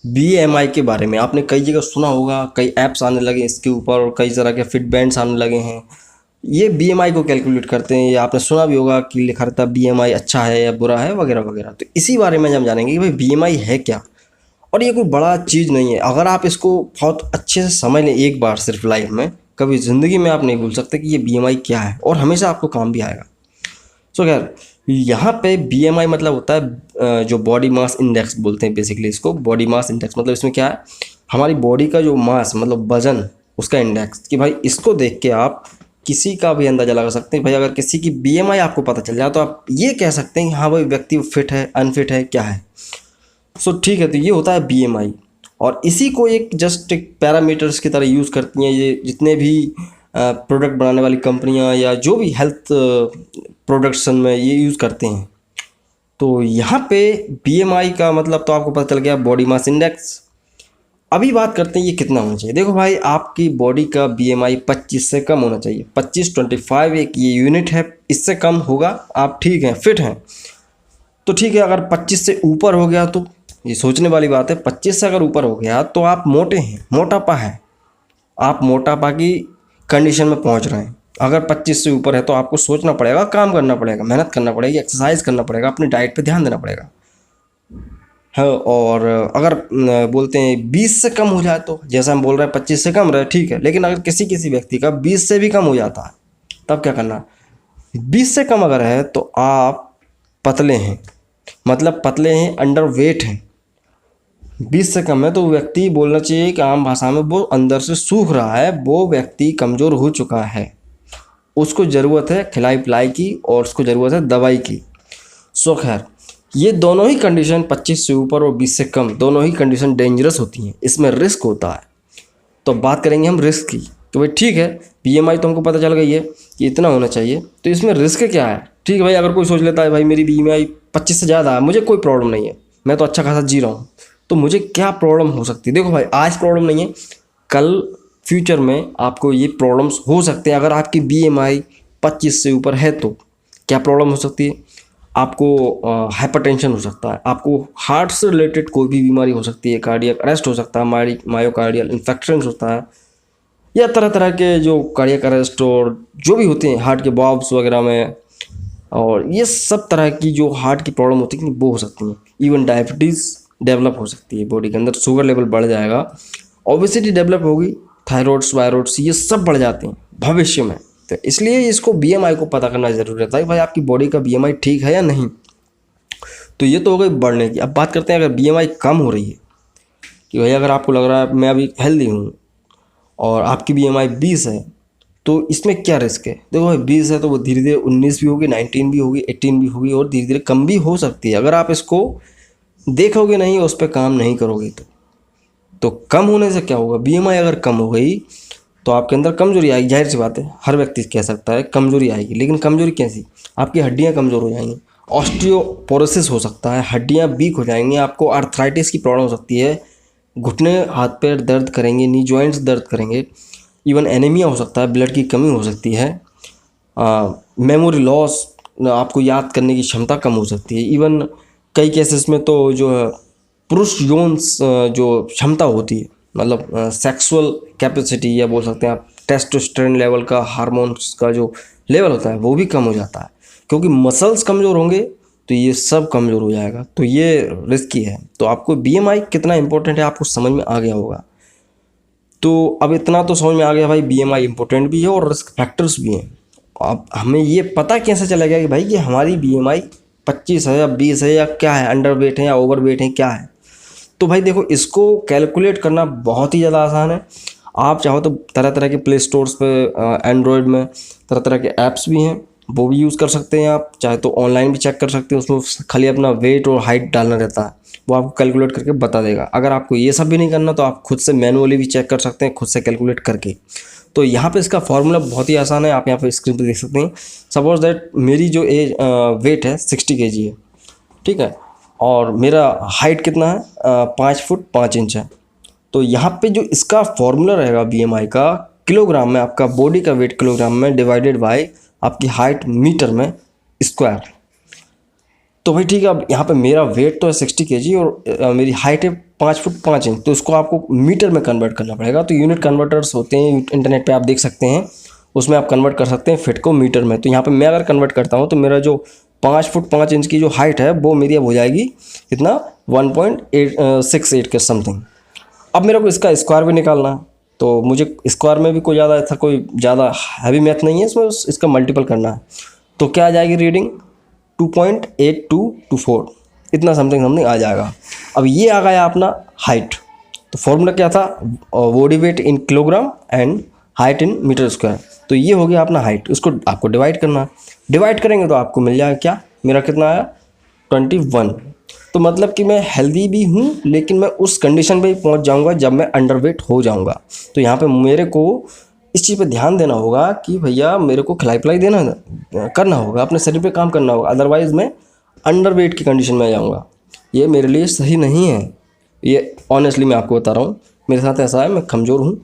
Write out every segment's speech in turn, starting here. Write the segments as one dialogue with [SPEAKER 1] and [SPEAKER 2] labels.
[SPEAKER 1] BMI के बारे में आपने कई जगह सुना होगा, कई ऐप्स आने लगे इसके ऊपर और कई तरह के फिट बैंड्स आने लगे हैं। ये बीएमआई को कैलकुलेट करते हैं, या आपने सुना भी होगा कि लिखा रहता है बीएमआई अच्छा है या बुरा है वगैरह वगैरह। तो इसी बारे में हम जानेंगे कि भाई बीएमआई है क्या। और ये कोई बड़ा चीज़ नहीं है, अगर आप इसको बहुत अच्छे से समझ लें एक बार सिर्फ लाइफ में, कभी ज़िंदगी में आप नहीं भूल सकते कि ये बीएमआई क्या है, और हमेशा आपको काम भी आएगा। सो खैर, यहाँ पे बीएमआई मतलब होता है जो बॉडी मास इंडेक्स बोलते हैं बेसिकली इसको। बॉडी मास इंडेक्स मतलब इसमें क्या है, हमारी बॉडी का जो मास मतलब वजन, उसका इंडेक्स, कि भाई इसको देख के आप किसी का भी अंदाजा लगा सकते हैं। भाई अगर किसी की बीएमआई आपको पता चल जाए तो आप ये कह सकते हैं कि हाँ भाई व्यक्ति फिट है, अनफिट है, क्या है। सो ठीक है, तो ये होता है बीएमआई। और इसी को एक जस्ट एक पैरामीटर्स की तरह यूज़ करती हैं ये जितने भी प्रोडक्ट बनाने वाली कंपनियां या जो भी हेल्थ प्रोडक्शन में ये यूज़ करते हैं। तो यहाँ पे बीएमआई का मतलब तो आपको पता चल गया, बॉडी मास इंडेक्स। अभी बात करते हैं ये कितना होना चाहिए। देखो भाई, आपकी बॉडी का बीएमआई 25 से कम होना चाहिए। 25 एक ये यूनिट है, इससे कम होगा आप ठीक हैं, फिट हैं तो ठीक है। अगर 25 से ऊपर हो गया तो ये सोचने वाली बात है। 25 से अगर ऊपर हो गया तो आप मोटे हैं, मोटापा है, आप मोटापा की कंडीशन में पहुंच रहे हैं। अगर 25 से ऊपर है तो आपको सोचना पड़ेगा, काम करना पड़ेगा, मेहनत करना पड़ेगी, एक्सरसाइज करना पड़ेगा, अपनी डाइट पे ध्यान देना पड़ेगा है। और अगर बोलते हैं 20 से कम हो जाए तो, जैसा हम बोल रहे हैं 25 से कम रहे ठीक है, लेकिन अगर किसी किसी व्यक्ति का 20 से भी कम हो जाता है तब क्या करना। 20 से कम अगर है तो आप पतले हैं, मतलब पतले हैं, अंडर वेट हैं। 20 से कम है तो व्यक्ति बोलना चाहिए कि आम भाषा में वो अंदर से सूख रहा है, वो व्यक्ति कमज़ोर हो चुका है, उसको ज़रूरत है खिलाई पिलाई की और उसको ज़रूरत है दवाई की। सो खैर, ये दोनों ही कंडीशन 25 से ऊपर और 20 से कम दोनों ही कंडीशन डेंजरस होती हैं, इसमें रिस्क होता है। तो बात करेंगे हम रिस्क की। तो भाई ठीक है, बीएमआई तो हमको पता चल गई है कि इतना होना चाहिए, तो इसमें रिस्क क्या है। ठीक है भाई, अगर कोई सोच लेता है भाई मेरी बीएमआई 25 से ज़्यादा है, मुझे कोई प्रॉब्लम नहीं है, मैं तो अच्छा खासा जी रहा हूँ, तो मुझे क्या प्रॉब्लम हो सकती है। देखो भाई, आज प्रॉब्लम नहीं है, कल फ्यूचर में आपको ये प्रॉब्लम्स हो सकते हैं। अगर आपकी बीएमआई 25 से ऊपर है तो क्या प्रॉब्लम हो सकती है। आपको हाइपरटेंशन हो सकता है, आपको हार्ट से रिलेटेड कोई भी बीमारी हो सकती है, कार्डियक अरेस्ट हो सकता है, मायोकार्डियल इन्फेक्शन होता है, या तरह तरह के जो कार्डियक अरेस्ट और जो भी होते हैं हार्ट के बॉब्स वगैरह में, और ये सब तरह की जो हार्ट की प्रॉब्लम होती है वो हो सकती हैं। इवन डायबिटीज़ डेवलप हो सकती है, बॉडी के अंदर शुगर लेवल बढ़ जाएगा, ओबेसिटी डेवलप होगी, थायराइड्स वायरॉइड्स ये सब बढ़ जाते हैं भविष्य में। तो इसलिए इसको बीएमआई को पता करना ज़रूरी रहता है भाई आपकी बॉडी का बीएमआई ठीक है या नहीं। तो ये तो हो गई बढ़ने की। अब बात करते हैं अगर बीएमआई कम हो रही है, कि भाई अगर आपको लग रहा है मैं अभी हेल्दी हूँ और आपकी बीएमआई 20 है, तो इसमें क्या रिस्क है। देखो भाई 20 है तो वो धीरे धीरे 19 भी होगी, 19 भी होगी, 18 भी होगी, और धीरे धीरे कम भी हो सकती है अगर आप इसको देखोगे नहीं, उस पर काम नहीं करोगे तो कम होने से क्या होगा, बीएमआई अगर कम हो गई तो आपके अंदर कमजोरी आएगी। जाहिर सी बात है, हर व्यक्ति कह सकता है कमजोरी आएगी, लेकिन कमजोरी कैसी, आपकी हड्डियां कमज़ोर हो जाएंगी, ऑस्टियोपोरोसिस हो सकता है, हड्डियां वीक हो जाएंगी, आपको आर्थराइटिस की प्रॉब्लम हो सकती है, घुटने हाथ पैर दर्द करेंगे, नी जॉइंट्स दर्द करेंगे, इवन एनीमिया हो सकता है, ब्लड की कमी हो सकती है, मेमोरी लॉस, आपको याद करने की क्षमता कम हो सकती है। इवन कई केसेस में तो जो है पुरुष यौन जो क्षमता होती है, मतलब सेक्सुअल कैपेसिटी, या बोल सकते हैं आप टेस्टोस्टेरोन लेवल का, हार्मोन्स का जो लेवल होता है वो भी कम हो जाता है, क्योंकि मसल्स कमज़ोर होंगे तो ये सब कमज़ोर हो जाएगा। तो ये रिस्की है। तो आपको बीएमआई कितना इंपॉर्टेंट है आपको समझ में आ गया होगा। तो अब इतना तो समझ में आ गया भाई, बीएमआई इंपॉर्टेंट भी है और रिस्क फैक्टर्स भी हैं। अब हमें ये पता कैसे चलेगा कि भाई कि हमारी बीएमआई 25 है या 20 है या क्या है, अंडर वेट है या ओवर वेट है, क्या है। तो भाई देखो, इसको कैलकुलेट करना बहुत ही ज़्यादा आसान है। आप चाहो तो तरह तरह के प्ले स्टोर्स पे एंड्रॉयड में तरह तरह के ऐप्स भी हैं, वो भी यूज़ कर सकते हैं। आप चाहे तो ऑनलाइन भी चेक कर सकते हैं, उसमें खाली अपना वेट और हाइट डालना रहता है, वो आपको कैलकुलेट करके बता देगा। अगर आपको ये सब भी नहीं करना तो आप खुद से मैनुअली भी चेक कर सकते हैं, खुद से कैलकुलेट करके। तो यहाँ पे इसका फॉर्मूला बहुत ही आसान है, आप यहाँ पे स्क्रीन पे देख सकते हैं। सपोज दैट मेरी जो एज वेट है 60 kg है, ठीक है, और मेरा हाइट कितना है 5 फुट 5 इंच है। तो यहाँ पे जो इसका फॉर्मूला रहेगा बीएमआई का, किलोग्राम में, आपका बॉडी का वेट किलोग्राम में डिवाइडेड बाय आपकी हाइट मीटर में स्क्वायर। तो भाई ठीक है, अब यहाँ पे मेरा वेट तो है 60 kg और मेरी हाइट है 5 फुट 5 इंच, तो इसको आपको मीटर में कन्वर्ट करना पड़ेगा। तो यूनिट कन्वर्टर्स होते हैं, इंटरनेट पे आप देख सकते हैं, उसमें आप कन्वर्ट कर सकते हैं फिट को मीटर में। तो यहाँ पे मैं अगर कन्वर्ट करता हूँ तो मेरा जो 5 फुट 5 इंच की जो हाइट है वो मेरी अब हो जाएगी कितना, 1.68 के समथिंग। अब मेरे को इसका स्क्वायर भी निकालना है, तो मुझे स्क्वायर में भी कोई ज़्यादा हैवी मैथ नहीं है इसमें, इसका मल्टीपल करना है। तो क्या आ जाएगी रीडिंग, 2.8224, इतना समथिंग आ जाएगा। अब ये आ गया अपना हाइट। तो फॉर्मूला क्या था, body weight in kilogram and height in metre square. तो ये हो गया अपना हाइट, उसको आपको डिवाइड करना है। डिवाइड करेंगे तो आपको मिल जाएगा क्या, मेरा कितना आया 21। तो मतलब कि मैं हेल्दी भी हूँ, लेकिन मैं उस कंडीशन पे ही पहुँच जाऊँगा जब मैं अंडरवेट हो जाऊँगा। तो यहाँ पे मेरे को इस चीज़ पे ध्यान देना होगा कि भैया मेरे को खिलाई पिलाई करना होगा, अपने शरीर पे काम करना होगा, अदरवाइज़ मैं अंडरवेट की कंडीशन में आ जाऊँगा। ये मेरे लिए सही नहीं है, ये ऑनेस्टली मैं आपको बता रहा हूँ। मेरे साथ ऐसा है, मैं कमज़ोर हूँ,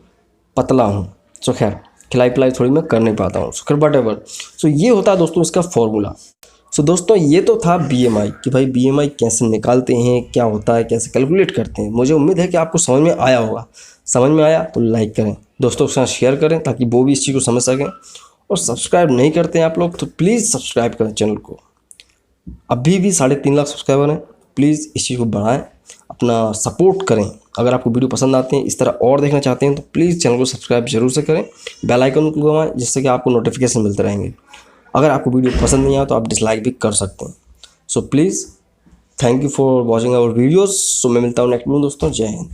[SPEAKER 1] पतला हूँ, सो खैर खिलाई पिलाई थोड़ी मैं कर नहीं पाता हूँ, सो खैर वट एवर। सो ये होता है दोस्तों इसका फॉर्मूला। सो दोस्तों ये तो था BMI कि भाई BMI कैसे निकालते हैं, क्या होता है, कैसे कैलकुलेट करते हैं। मुझे उम्मीद है कि आपको समझ में आया होगा। समझ में आया तो लाइक करें, दोस्तों के साथ शेयर करें ताकि वो भी इस चीज़ को समझ सकें। और सब्सक्राइब नहीं करते हैं आप लोग तो प्लीज़ सब्सक्राइब करें चैनल को। अभी भी 3.5 लाख सब्सक्राइबर हैं, प्लीज़ इस चीज़ को बढ़ाएं, अपना सपोर्ट करें। अगर आपको वीडियो पसंद आते हैं, इस तरह और देखना चाहते हैं, तो प्लीज़ चैनल को सब्सक्राइब जरूर से करें, बेल आइकन को दबाएं, जिससे कि आपको नोटिफिकेशन मिलते रहेंगे। अगर आपको वीडियो पसंद नहीं आया तो आप डिसलाइक भी कर सकते हैं। So please thank you for watching our videos. So मैं मिलता हूँ नेक्स्ट में दोस्तों, जय हिंद।